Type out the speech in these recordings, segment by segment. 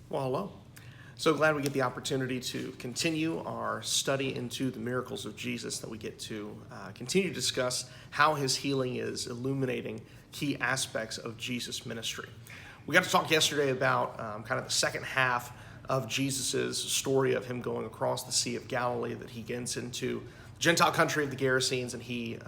Well, hello. So glad we get the opportunity to continue our study into the miracles of Jesus, that we get to continue to discuss how his healing is illuminating key aspects of Jesus' ministry. We got to talk yesterday about kind of the second half of Jesus' story of him going across the Sea of Galilee, that he gets into the Gentile country of the Gerasenes and he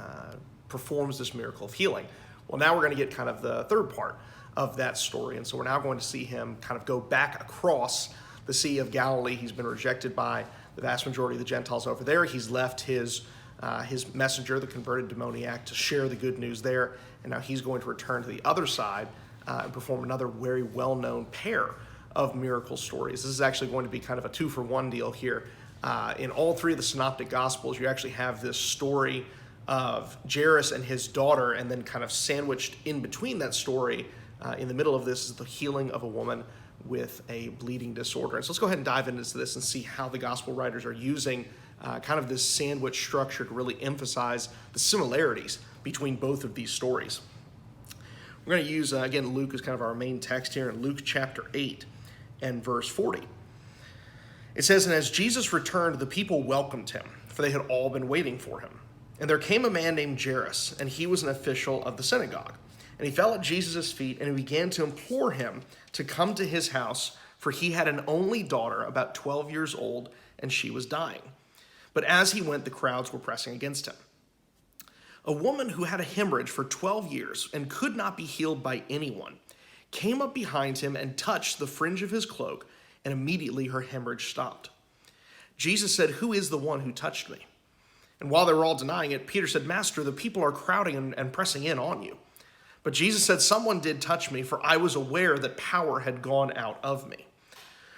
performs this miracle of healing. Well, now we're going to get kind of the third part of that story. And so we're now going to see him kind of go back across the Sea of Galilee. He's been rejected by the vast majority of the Gentiles over there. He's left his messenger, the converted demoniac, to share the good news there. And now he's going to return to the other side and perform another very well-known pair of miracle stories. This is actually going to be kind of a two-for-one deal here. In all three of the synoptic gospels, you actually have this story of Jairus and his daughter, and then kind of sandwiched in between that story, in the middle of this, is the healing of a woman with a bleeding disorder. And so let's go ahead and dive into this and see how the gospel writers are using kind of this sandwich structure to really emphasize the similarities between both of these stories. We're going to use, again, Luke as kind of our main text here in Luke chapter 8 and verse 40. It says, "And as Jesus returned, the people welcomed him, for they had all been waiting for him. And there came a man named Jairus, and he was an official of the synagogue. And he fell at Jesus' feet, and he began to implore him to come to his house, for he had an only daughter, about 12 years old, and she was dying. But as he went, the crowds were pressing against him. A woman who had a hemorrhage for 12 years and could not be healed by anyone came up behind him and touched the fringe of his cloak, and immediately her hemorrhage stopped. Jesus said, 'Who is the one who touched me?' And while they were all denying it, Peter said, 'Master, the people are crowding and pressing in on you.' But Jesus said, 'Someone did touch me, for I was aware that power had gone out of me.'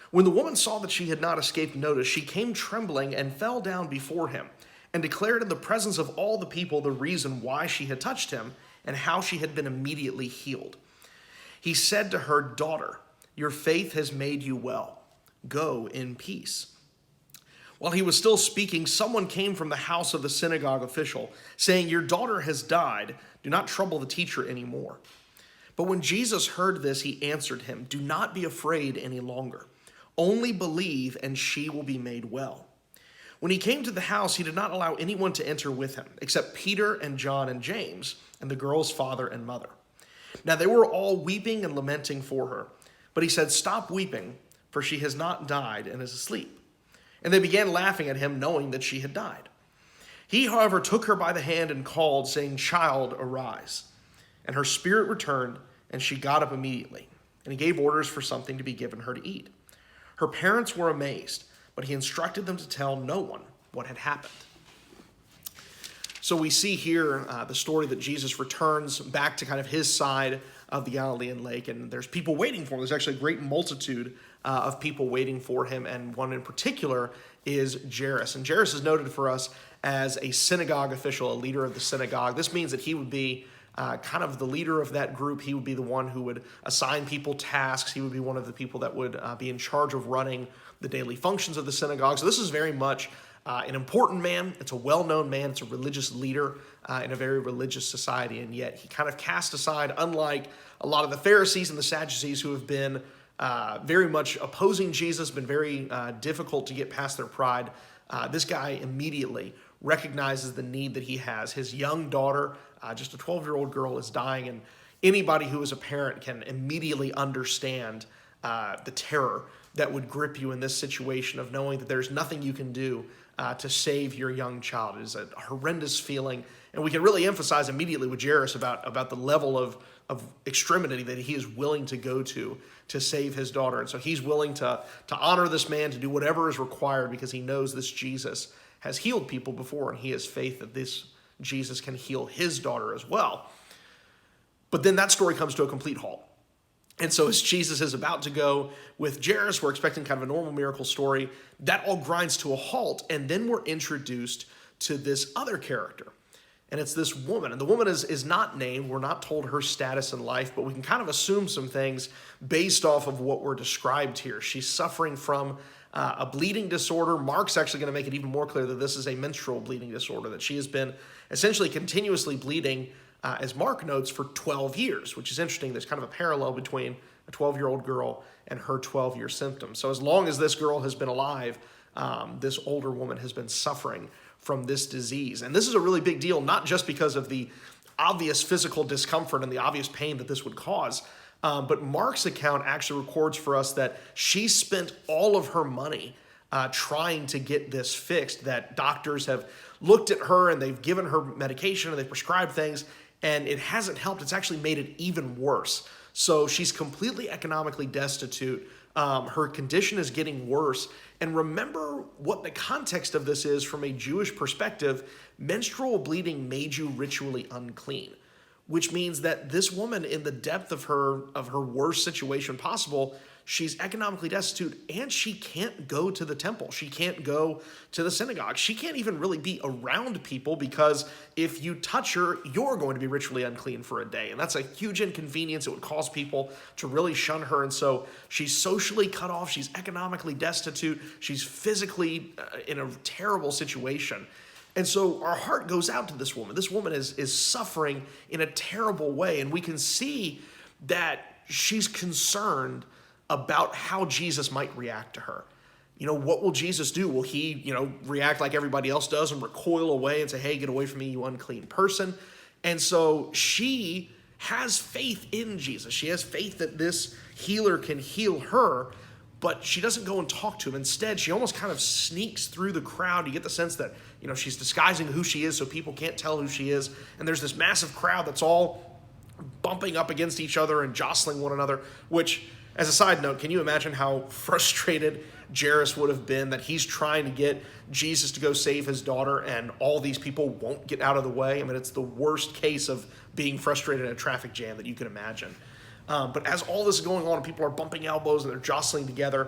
When the woman saw that she had not escaped notice, she came trembling and fell down before him and declared in the presence of all the people the reason why she had touched him and how she had been immediately healed. He said to her, 'Daughter, your faith has made you well. Go in peace.' While he was still speaking, someone came from the house of the synagogue official, saying, 'Your daughter has died. Do not trouble the teacher anymore.' But when Jesus heard this, he answered him, 'Do not be afraid any longer. Only believe, and she will be made well.' When he came to the house, he did not allow anyone to enter with him, except Peter and John and James, and the girl's father and mother. Now they were all weeping and lamenting for her. But he said, 'Stop weeping, for she has not died and is asleep.' And they began laughing at him, knowing that she had died. He, however, took her by the hand and called, saying, 'Child, arise.' And her spirit returned, and she got up immediately. And he gave orders for something to be given her to eat. Her parents were amazed, but he instructed them to tell no one what had happened." So we see here the story that Jesus returns back to kind of his side of the Galilean lake, and there's people waiting for him. There's actually a great multitude of people waiting for him, and one in particular is Jairus. And Jairus is noted for us as a synagogue official, a leader of the synagogue. This means that he would be kind of the leader of that group. He would be the one who would assign people tasks. He would be one of the people that would be in charge of running the daily functions of the synagogue. So this is very much an important man. It's a well-known man. It's a religious leader in a very religious society, and yet he kind of cast aside, unlike a lot of the Pharisees and the Sadducees who have been very much opposing Jesus, been very difficult to get past their pride. This guy immediately recognizes the need that he has. His young daughter, just a 12-year-old girl, is dying, and anybody who is a parent can immediately understand the terror that would grip you in this situation of knowing that there's nothing you can do to save your young child. It is a horrendous feeling, and we can really emphasize immediately with Jairus about the level of extremity that he is willing to go to save his daughter. And so he's willing to honor this man, to do whatever is required, because he knows this Jesus has healed people before, and he has faith that this Jesus can heal his daughter as well. But then that story comes to a complete halt. And so as Jesus is about to go with Jairus, we're expecting kind of a normal miracle story. That all grinds to a halt, and then we're introduced to this other character. And it's this woman. And the woman is not named. We're not told her status in life, but we can kind of assume some things based off of what we're described here. She's suffering from a bleeding disorder. Mark's actually going to make it even more clear that this is a menstrual bleeding disorder, that she has been essentially continuously bleeding, as Mark notes, for 12 years, which is interesting. There's kind of a parallel between a 12-year-old girl and her 12-year symptoms. So as long as this girl has been alive, this older woman has been suffering from this disease. And this is a really big deal, not just because of the obvious physical discomfort and the obvious pain that this would cause, but Mark's account actually records for us that she spent all of her money trying to get this fixed, that doctors have looked at her and they've given her medication and they've prescribed things, and it hasn't helped. It's actually made it even worse. So she's completely economically destitute. Her condition is getting worse. And remember what the context of this is from a Jewish perspective. Menstrual bleeding made you ritually unclean, which means that this woman, in the depth of her worst situation possible, she's economically destitute, and she can't go to the temple. She can't go to the synagogue. She can't even really be around people, because if you touch her, you're going to be ritually unclean for a day. And that's a huge inconvenience. It would cause people to really shun her. And so she's socially cut off. She's economically destitute. She's physically in a terrible situation. And so our heart goes out to this woman. This woman is suffering in a terrible way. And we can see that she's concerned about how Jesus might react to her. What will Jesus do? Will he, react like everybody else does and recoil away and say, hey, get away from me, you unclean person? And so she has faith in Jesus. She has faith that this healer can heal her, but she doesn't go and talk to him. Instead, she almost kind of sneaks through the crowd. You get the sense that, she's disguising who she is so people can't tell who she is. And there's this massive crowd that's all bumping up against each other and jostling one another, which, as a side note, can you imagine how frustrated Jairus would have been that he's trying to get Jesus to go save his daughter and all these people won't get out of the way? I mean, it's the worst case of being frustrated in a traffic jam that you can imagine. But as all this is going on and people are bumping elbows and they're jostling together,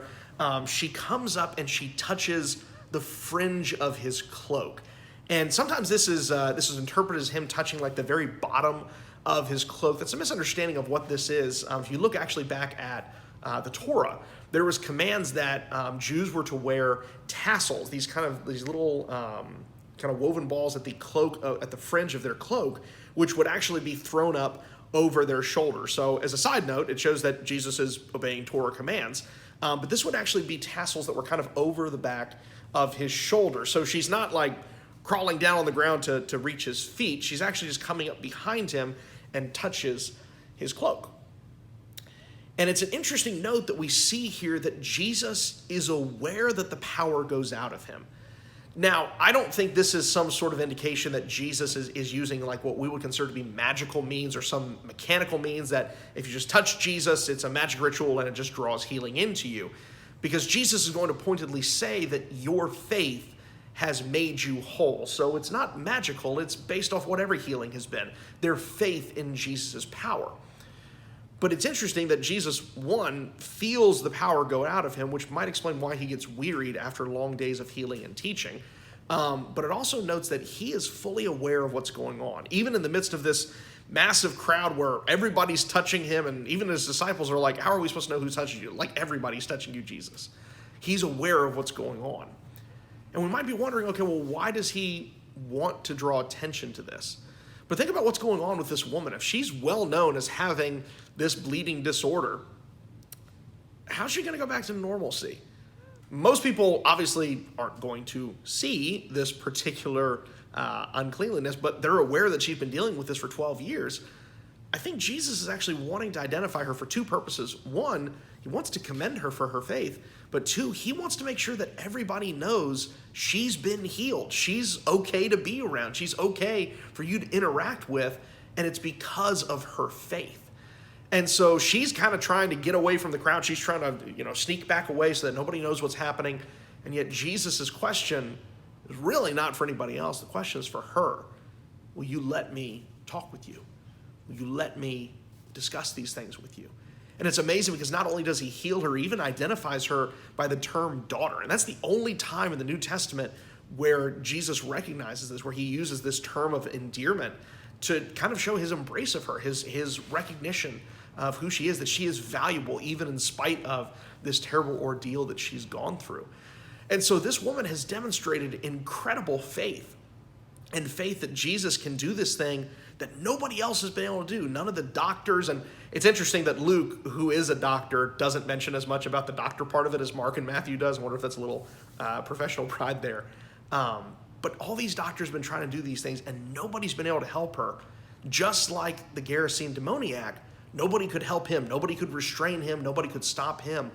she comes up and she touches the fringe of his cloak. And sometimes this is interpreted as him touching like the very bottom of his cloak. That's a misunderstanding of what this is. If you look actually back at the Torah, there was commands that Jews were to wear tassels, these little kind of woven balls at the cloak, at the fringe of their cloak, which would actually be thrown up over their shoulder. So as a side note, it shows that Jesus is obeying Torah commands. But this would actually be tassels that were kind of over the back of his shoulder. So she's not like crawling down on the ground to reach his feet. She's actually just coming up behind him and touches his cloak. And it's an interesting note that we see here that Jesus is aware that the power goes out of him. Now, I don't think this is some sort of indication that Jesus is using like what we would consider to be magical means or some mechanical means that if you just touch Jesus, it's a magic ritual and it just draws healing into you. Because Jesus is going to pointedly say that your faith has made you whole. So it's not magical, it's based off what every healing has been. Their faith in Jesus' power. But it's interesting that Jesus, one, feels the power go out of him, which might explain why he gets wearied after long days of healing and teaching. But it also notes that he is fully aware of what's going on. Even in the midst of this massive crowd where everybody's touching him, and even his disciples are like, how are we supposed to know who's touching you? Like, everybody's touching you, Jesus. He's aware of what's going on. And we might be wondering, okay, well, why does he want to draw attention to this? But think about what's going on with this woman. If she's well known as having this bleeding disorder, how's she going to go back to normalcy? Most people obviously aren't going to see this particular uncleanliness, but they're aware that she's been dealing with this for 12 years. I think Jesus is actually wanting to identify her for two purposes. One, he wants to commend her for her faith, but two, he wants to make sure that everybody knows she's been healed. She's okay to be around. She's okay for you to interact with, and it's because of her faith. And so she's kind of trying to get away from the crowd. She's trying to, sneak back away so that nobody knows what's happening. And yet Jesus' question is really not for anybody else. The question is for her. Will you let me talk with you? Will you let me discuss these things with you? And it's amazing because not only does he heal her, he even identifies her by the term daughter. And that's the only time in the New Testament where Jesus recognizes this, where he uses this term of endearment to kind of show his embrace of her, his recognition of who she is, that she is valuable even in spite of this terrible ordeal that she's gone through. And so this woman has demonstrated incredible faith, and faith that Jesus can do this thing that nobody else has been able to do. None of the doctors, and it's interesting that Luke, who is a doctor, doesn't mention as much about the doctor part of it as Mark and Matthew does. I wonder if that's a little professional pride there. But all these doctors have been trying to do these things, and nobody's been able to help her. Just like the Gerasene demoniac, nobody could help him. Nobody could restrain him. Nobody could stop him.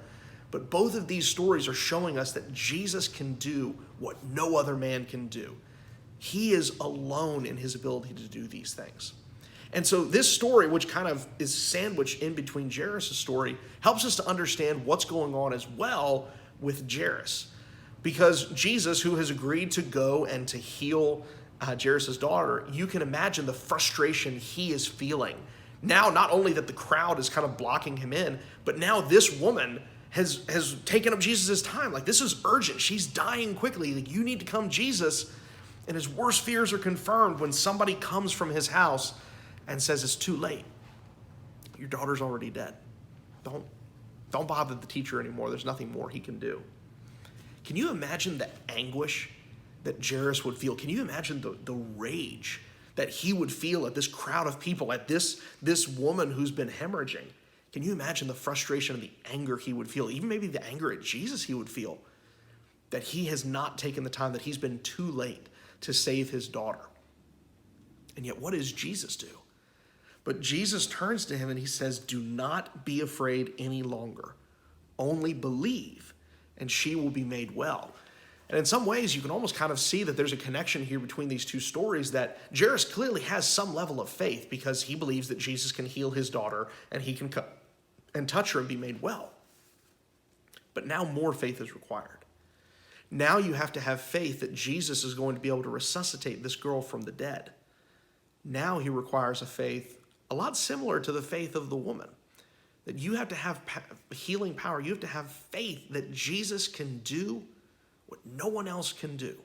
But both of these stories are showing us that Jesus can do what no other man can do. He is alone in his ability to do these things. And so this story, which kind of is sandwiched in between Jairus' story, helps us to understand what's going on as well with Jairus. Because Jesus, who has agreed to go and to heal Jairus' daughter, you can imagine the frustration he is feeling. Now, not only that the crowd is kind of blocking him in, but now this woman has taken up Jesus' time. Like, this is urgent. She's dying quickly. Like, you need to come, Jesus. And his worst fears are confirmed when somebody comes from his house and says, it's too late. Your daughter's already dead. Don't bother the teacher anymore. There's nothing more he can do. Can you imagine the anguish that Jairus would feel? Can you imagine the rage that he would feel at this crowd of people, at this woman who's been hemorrhaging? Can you imagine the frustration and the anger he would feel? Even maybe the anger at Jesus he would feel, that he has not taken the time, that he's been too late to save his daughter. And yet, what does Jesus do? But Jesus turns to him and he says, do not be afraid any longer. Only believe, and she will be made well. And in some ways, you can almost kind of see that there's a connection here between these two stories, that Jairus clearly has some level of faith because he believes that Jesus can heal his daughter and he can and touch her and be made well. But now more faith is required. Now you have to have faith that Jesus is going to be able to resuscitate this girl from the dead. Now he requires a faith a lot similar to the faith of the woman. That you have to have healing power. You have to have faith that Jesus can do what no one else can do.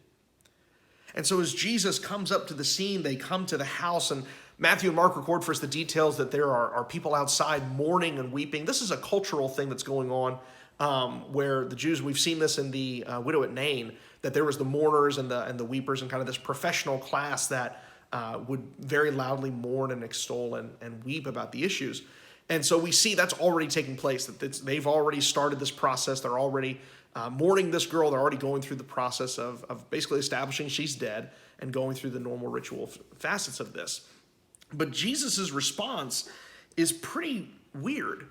And so as Jesus comes up to the scene, they come to the house, and Matthew and Mark record for us the details that there are people outside mourning and weeping. This is a cultural thing that's going on where the Jews, we've seen this in the widow at Nain, that there was the mourners and the weepers and kind of this professional class that would very loudly mourn and extol and weep about the issues. And so we see that's already taking place, that they've already started this process. They're already mourning this girl. They're already going through the process of basically establishing she's dead and going through the normal ritual facets of this. But Jesus' response is pretty weird,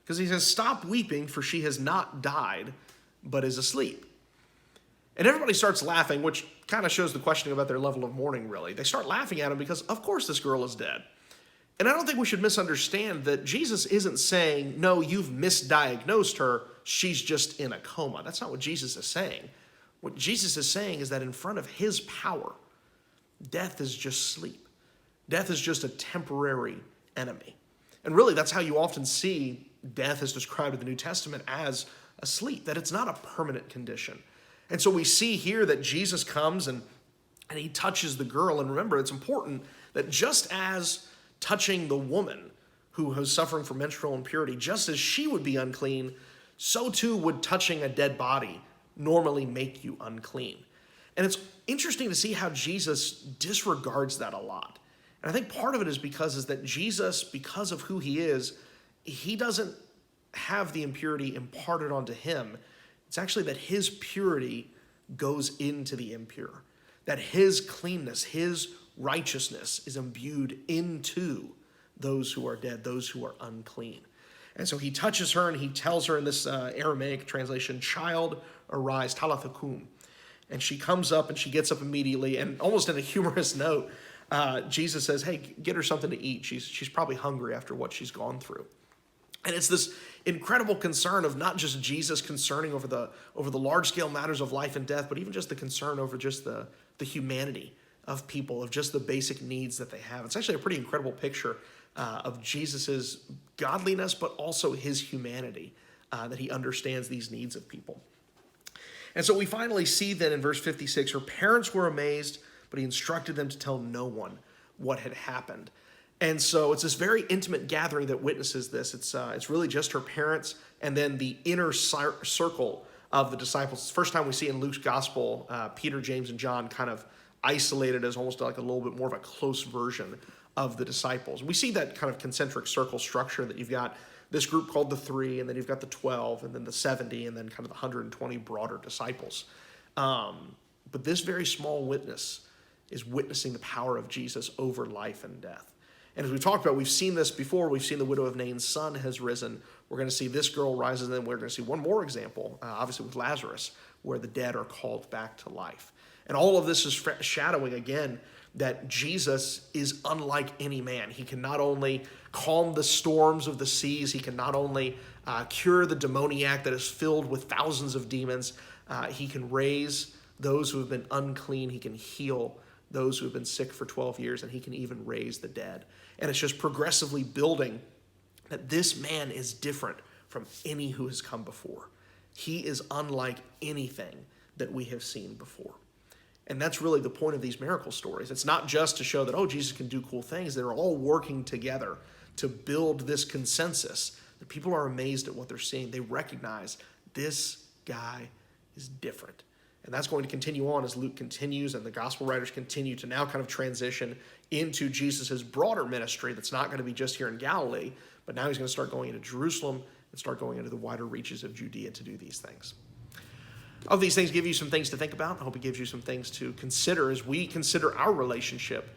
because he says, stop weeping, for she has not died, but is asleep. And everybody starts laughing, which kind of shows the questioning about their level of mourning, really. They start laughing at him because, of course, this girl is dead. And I don't think we should misunderstand that Jesus isn't saying, no, you've misdiagnosed her, she's just in a coma. That's not what Jesus is saying. What Jesus is saying is that in front of his power, death is just sleep. Death is just a temporary enemy. And really, that's how you often see death as described in the New Testament, as asleep, that it's not a permanent condition. And so we see here that Jesus comes and he touches the girl. And remember, it's important that just as touching the woman who was suffering from menstrual impurity, just as she would be unclean, so too would touching a dead body normally make you unclean. And it's interesting to see how Jesus disregards that a lot. And I think part of it is that Jesus, because of who he is, he doesn't have the impurity imparted onto him. It's actually that his purity goes into the impure, that his cleanness, his righteousness is imbued into those who are dead, those who are unclean. And so he touches her and he tells her in this Aramaic translation, child, arise, talitha kum. And she comes up and she gets up immediately, and almost in a humorous note, Jesus says, hey, get her something to eat. She's probably hungry after what she's gone through. And it's this incredible concern of not just Jesus concerning over the large-scale matters of life and death, but even just the concern over just the humanity of people, of just the basic needs that they have. It's actually a pretty incredible picture of Jesus's godliness, but also his humanity, that he understands these needs of people. And so we finally see then in verse 56, her parents were amazed, but he instructed them to tell no one what had happened. And so it's this very intimate gathering that witnesses this. It's really just her parents and then the inner circle of the disciples. It's the first time we see in Luke's gospel, Peter, James, and John kind of isolated as almost like a little bit more of a close version of the disciples. We see that kind of concentric circle structure that you've got this group called the 3, and then you've got the 12, and then the 70, and then kind of the 120 broader disciples. But this very small witness is witnessing the power of Jesus over life and death. And as we talked about, we've seen this before. We've seen the widow of Nain's son has risen. We're going to see this girl rises, and then we're going to see one more example, obviously with Lazarus, where the dead are called back to life. And all of this is shadowing, again, that Jesus is unlike any man. He can not only calm the storms of the seas, he can not only cure the demoniac that is filled with thousands of demons, he can raise those who have been unclean, he can heal those who have been sick for 12 years, and he can even raise the dead. And it's just progressively building that this man is different from any who has come before. He is unlike anything that we have seen before. And that's really the point of these miracle stories. It's not just to show that, oh, Jesus can do cool things. They're all working together to build this consensus that people are amazed at what they're seeing. They recognize this guy is different. And that's going to continue on as Luke continues and the gospel writers continue to now kind of transition into Jesus' broader ministry that's not going to be just here in Galilee, but now he's going to start going into Jerusalem and start going into the wider reaches of Judea to do these things. I hope these things give you some things to think about. I hope it gives you some things to consider as we consider our relationship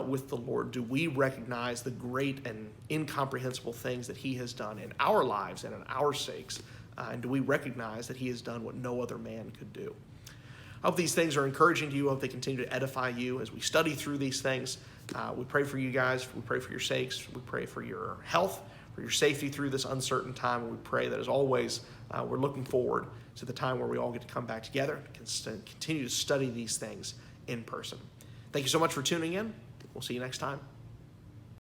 with the Lord. Do we recognize the great and incomprehensible things that he has done in our lives and in our sakes? And do we recognize that he has done what no other man could do? I hope these things are encouraging to you. I hope they continue to edify you as we study through these things. We pray for you guys. We pray for your sakes. We pray for your health, for your safety through this uncertain time. And we pray that, as always, we're looking forward to the time where we all get to come back together and continue to study these things in person. Thank you so much for tuning in. We'll see you next time.